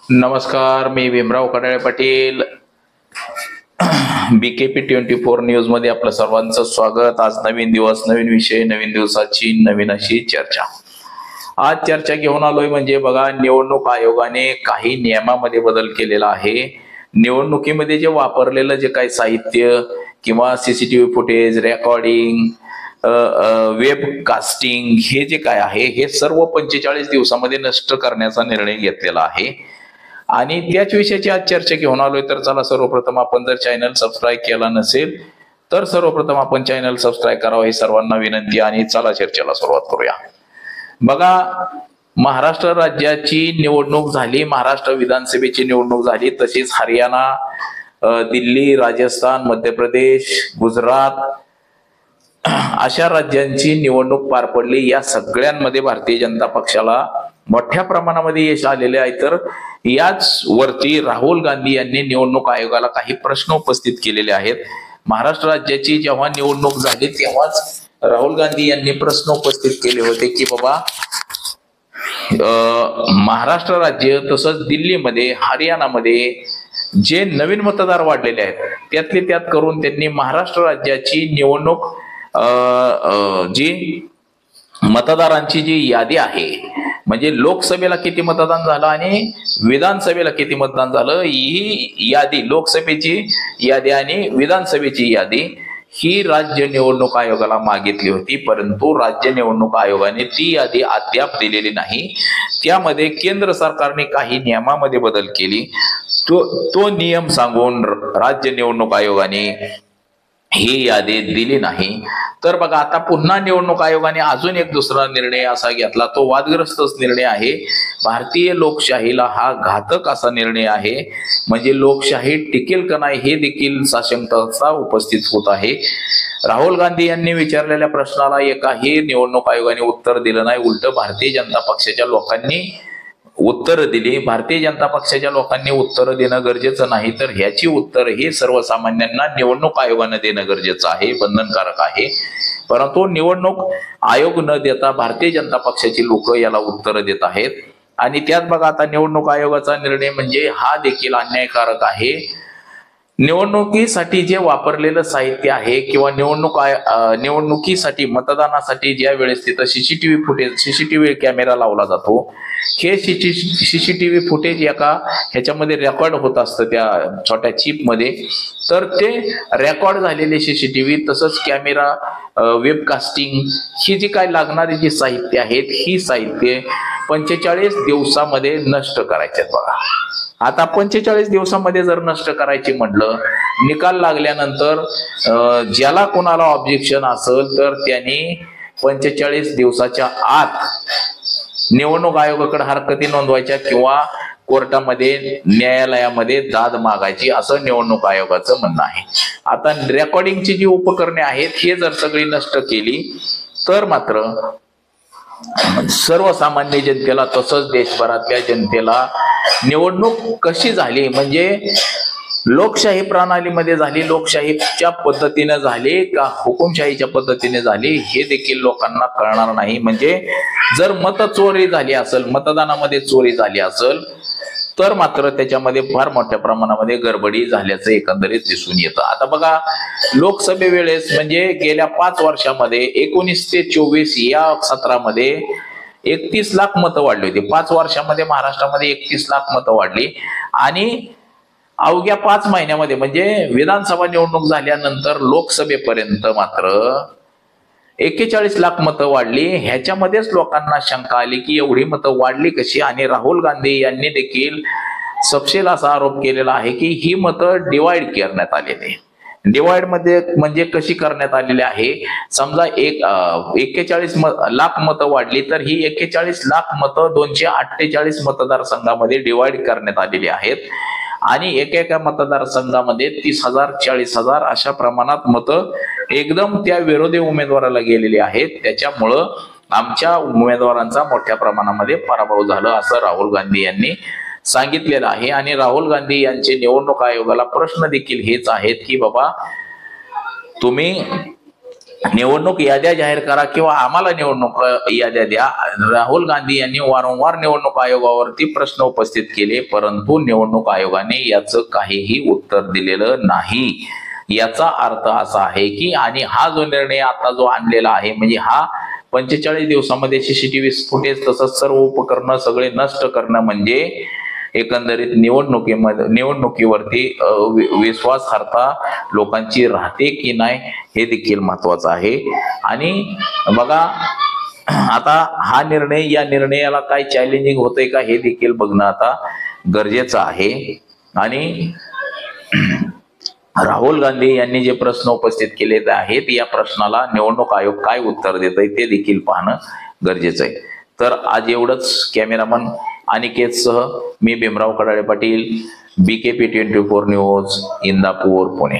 नमस्कार, मी Bhimrao Kadale Patil. BKP 24 news मध्ये आपलं सर्वांचं स्वागत. आज नवीन दिवस, नवीन विषय, नवीन दिवसाची नवीन अशी चर्चा. आज चर्चा घेऊन आलोय म्हणजे बघा, निवडणूक आयोगाने काही नियमामध्ये बदल केलेला आहे. निवडणुकीमध्ये जे वापरलेलं जे काही साहित्य किंवा CCTV footage, recording, web casting हे जे काय आहे हे सर्व 45 दिवसामध्ये नष्ट करण्याचा निर्णय घेतलेला आहे. आणि त्याच विषयाची आज चर्चा घेऊन आलोय. तर चला, सर्वप्रथम आपण जर चॅनल सबस्क्राईब केला नसेल तर सर्वप्रथम आपण चॅनल सबस्क्राईब करावं, ही सर्वांना विनंती. आणि चला चर्चेला सुरुवात करूया. बघा, महाराष्ट्र राज्याची निवडणूक झाली, महाराष्ट्र विधानसभेची निवडणूक झाली, तशीच हरियाणा, दिल्ली, राजस्थान, मध्य प्रदेश, गुजरात अशा राज्यांची निवडणूक पार पडली. या सगळ्यांमध्ये भारतीय जनता पक्षाला मोठ्या प्रमाणामध्ये यश आलेले आहे. तर याच वरती राहुल गांधी यांनी निवडणूक आयोगाला काही प्रश्न उपस्थित केलेले आहेत. महाराष्ट्र राज्याची जेव्हा निवडणूक झाली तेव्हाच राहुल गांधी यांनी प्रश्न उपस्थित केले होते की बाबा, महाराष्ट्र राज्य तसंच दिल्लीमध्ये, हरियाणामध्ये जे नवीन मतदार वाढलेले आहेत त्यातले त्यात करून त्यांनी महाराष्ट्र राज्याची निवडणूक जी मतदारांची जी यादी आहे, म्हणजे लोकसभेला किती मतदान झालं आणि विधानसभेला किती मतदान झालं, ही यादी, लोकसभेची यादी आणि विधानसभेची यादी ही राज्य निवडणूक आयोगाला मागितली होती. परंतु राज्य निवडणूक आयोगाने ती यादी अद्याप दिलेली नाही. त्यामध्ये केंद्र सरकारने काही नियमामध्ये बदल केली. तो नियम सांगून राज्य निवडणूक आयोगाने ही यादी दिली नाही. तर बघा, आता पुन्हा निवडणूक आयोगाने अजून एक दुसरा निर्णय असा घेतला, तो वादग्रस्तच निर्णय आहे. भारतीय लोकशाहीला हा घातक असा निर्णय आहे. म्हणजे लोकशाही टिकेल का नाही हे देखील साशंकता उपस्थित होत आहे. राहुल गांधी यांनी विचारलेल्या प्रश्नाला एकाही निवडणूक आयोगाने उत्तर दिलं नाही. उलट भारतीय जनता पक्षाच्या लोकांनी उत्तर दिली. भारतीय जनता पक्षाच्या लोकांनी उत्तर देणं गरजेचं नाही, तर ह्याची उत्तर हे सर्वसामान्यांना निवडणूक आयोगाने देणं गरजेचं आहे, बंधनकारक आहे. परंतु निवडणूक आयोग न देता भारतीय जनता पक्षाची लोक याला उत्तर देत आहेत. आणि त्यात बघा, आता निवडणूक आयोगाचा निर्णय म्हणजे हा देखील अन्यायकारक आहे. निवडणुकीसाठी जे वापरलेलं साहित्य आहे किंवा निवडणुकीसाठी, मतदानासाठी ज्या वेळेस तिथं सीसीटीव्ही फुटेज, सीसीटीव्ही कॅमेरा लावला जातो, हे सीसीटीव्ही फुटेज ह्याच्यामध्ये रेकॉर्ड होत असतं त्या छोट्या चिप मध्ये. तर ते रेकॉर्ड झालेले सीसीटीव्ही तसंच कॅमेरा, वेबकास्टिंग ही जी काय लागणारी जी साहित्य आहेत, ही साहित्य 45 दिवसामध्ये नष्ट करायचे आहेत. बघा, आता 45 दिवसामध्ये जर नष्ट करायची म्हटलं, निकाल लागल्यानंतर ज्याला कोणाला ऑब्जेक्शन असेल तर त्यांनी 45 दिवसाच्या आत निवडणूक आयोगाकडे हरकती नोंदवायच्या किंवा कोर्टामध्ये, न्यायालयामध्ये दाद मागायची, असं निवडणूक आयोगाचं म्हणणं आहे. आता रेकॉर्डिंगची जी उपकरणे आहेत हे जर सगळी नष्ट केली तर मात्र सर्वसामान्य जनतेला तसंच देशभरातल्या जनतेला निवडणूक कशी झाली, म्हणजे लोकशाही प्रणालीमध्ये झाली, लोकशाहीच्या पद्धतीने झाली का हुकुमशाहीच्या पद्धतीने झाली, हे देखील लोकांना कळणार नाही. म्हणजे जर मत चोरी झाली असेल, मतदानामध्ये चोरी झाली असेल, तर मात्र त्याच्यामध्ये फार मोठ्या प्रमाणामध्ये गडबडी झाल्याचं एकंदरीत दिसून येतं. आता बघा, लोकसभे वेळेस म्हणजे गेल्या 5 वर्षामध्ये 19 ते 24 या सत्रामध्ये 31 लाख मतं वाढली होती. 5 वर्षामध्ये महाराष्ट्रामध्ये 31 लाख मतं वाढली. आणि अवघ्या 5 महिन्यामध्ये म्हणजे विधानसभा निवडणूक झाल्यानंतर लोकसभेपर्यंत मात्र 41 लाख मतं वाढली. ह्याच्यामध्येच लोकांना शंका आली की एवढी मतं वाढली कशी. आणि राहुल गांधी यांनी देखील सपशेल असा आरोप केलेला आहे की ही मतं डिवाइड करण्यात आलेली. डिवाइड मध्ये म्हणजे कशी करण्यात आलेली आहे, समजा 41 लाख मतं वाढली तर ही 41 लाख मतं 248 मतदारसंघामध्ये डिवाइड करण्यात आलेली आहेत. आणि एका मतदारसंघामध्ये 30,000 40,000 अशा प्रमाणात मतं एकदम त्या विरोधी उमेदवाराला गेलेली आहेत. त्याच्यामुळं आमच्या उमेदवारांचा मोठ्या प्रमाणामध्ये पराभव झाला, असं राहुल गांधी यांनी सांगितलेलं आहे. आणि राहुल गांधी यांचे निवडणूक आयोगाला प्रश्न देखील हेच आहेत की बाबा, तुम्ही निवडणूक याद्या जाहीर करा किंवा आम्हाला निवडणूक याद्या द्या. राहुल गांधी यांनी वारंवार निवडणूक आयोगावरती प्रश्न उपस्थित केले, परंतु निवडणूक आयोगाने याचं काहीही उत्तर दिलेलं नाही. याचा अर्थ असा आहे की आणि हा जो निर्णय आता जो आणलेला आहे म्हणजे हा 45 दिवसामध्ये सीसीटीव्ही फुटेज तसंच सर्व उपकरणं सगळे नष्ट करणं म्हणजे एकंदरीत निवडणुकीवरती विश्वासार्हता लोकांची राहते की नाही हे देखील महत्वाचं आहे. आणि बघा आता हा निर्णय या निर्णयाला काय चॅलेंजिंग होतंय का हे देखील बघणं आता गरजेचं आहे. आणि राहुल गांधी यांनी जे प्रश्न उपस्थित केले आहेत या प्रश्नाला निवडणूक आयोग काय उत्तर देत आहे ते देखील पाहणं गरजेचं आहे. तर आज एवढंच. कॅमेरामन अनिकेत सह मी भीमराव कडाळे पाटील, BKP 24 न्यूज, इंदापूर, पुणे.